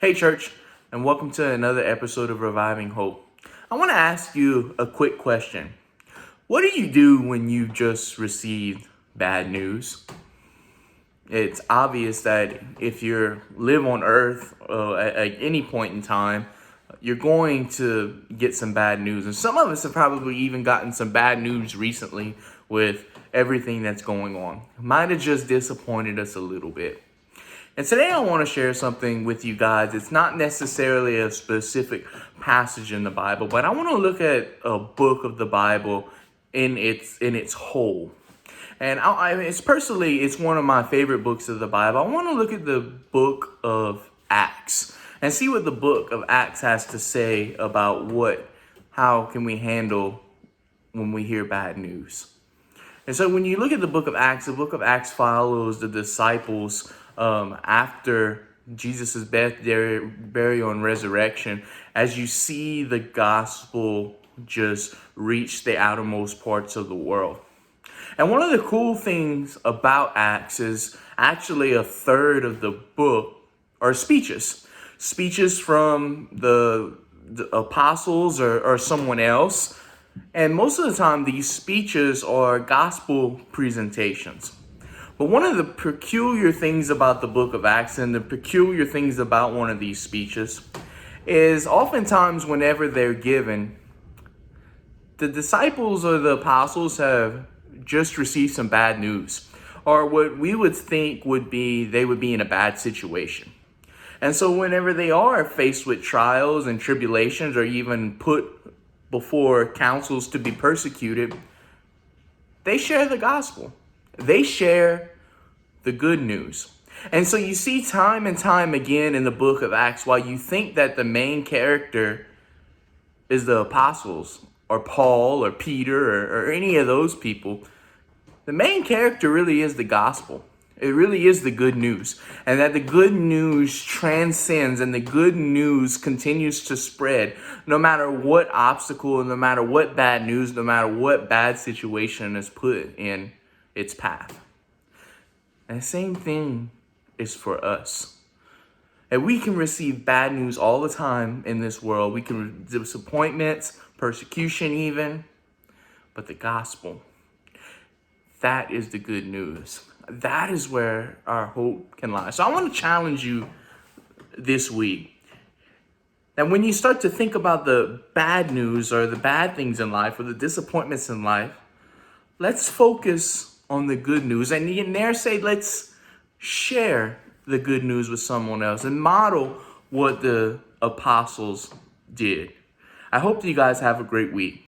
Hey, church, and welcome to another episode of Reviving Hope. I want to ask you a quick question. What do you do when you just received bad news? It's obvious that if you live on earth at any point in time, you're going to get some bad news. And some of us have probably even gotten some bad news recently with everything that's going on. Might have just disappointed us a little bit. And today I want to share something with you guys. It's not necessarily a specific passage in the Bible, but I want to look at a book of the Bible in its whole. And it's one of my favorite books of the Bible. I want to look at the book of Acts and see what the book of Acts has to say about how can we handle when we hear bad news. And so when you look at the book of Acts follows the disciples after Jesus' death, burial, and resurrection, as you see the gospel just reach the outermost parts of the world. And one of the cool things about Acts is actually a third of the book are speeches. Speeches from the apostles or someone else. And most of the time, these speeches are gospel presentations. But one of the peculiar things about the book of Acts and the peculiar things about one of these speeches is oftentimes whenever they're given, the disciples or the apostles have just received some bad news, or what we would think they would be in a bad situation. And so whenever they are faced with trials and tribulations, or even put before councils to be persecuted, they share the gospel. They share the good news. And so you see time and time again in the book of Acts, while you think that the main character is the apostles or Paul or Peter or any of those people, the main character really is the gospel. It really is the good news. And that the good news transcends and the good news continues to spread no matter what obstacle, no matter what bad news, no matter what bad situation is put in its path. And the same thing is for us. And we can receive bad news all the time in this world. We can disappointments, persecution even, but the gospel, that is the good news. That is where our hope can lie. So I want to challenge you this week that when you start to think about the bad news or the bad things in life or the disappointments in life, let's focus on the good news. And you can dare say, let's share the good news with someone else and model what the apostles did. I hope that you guys have a great week.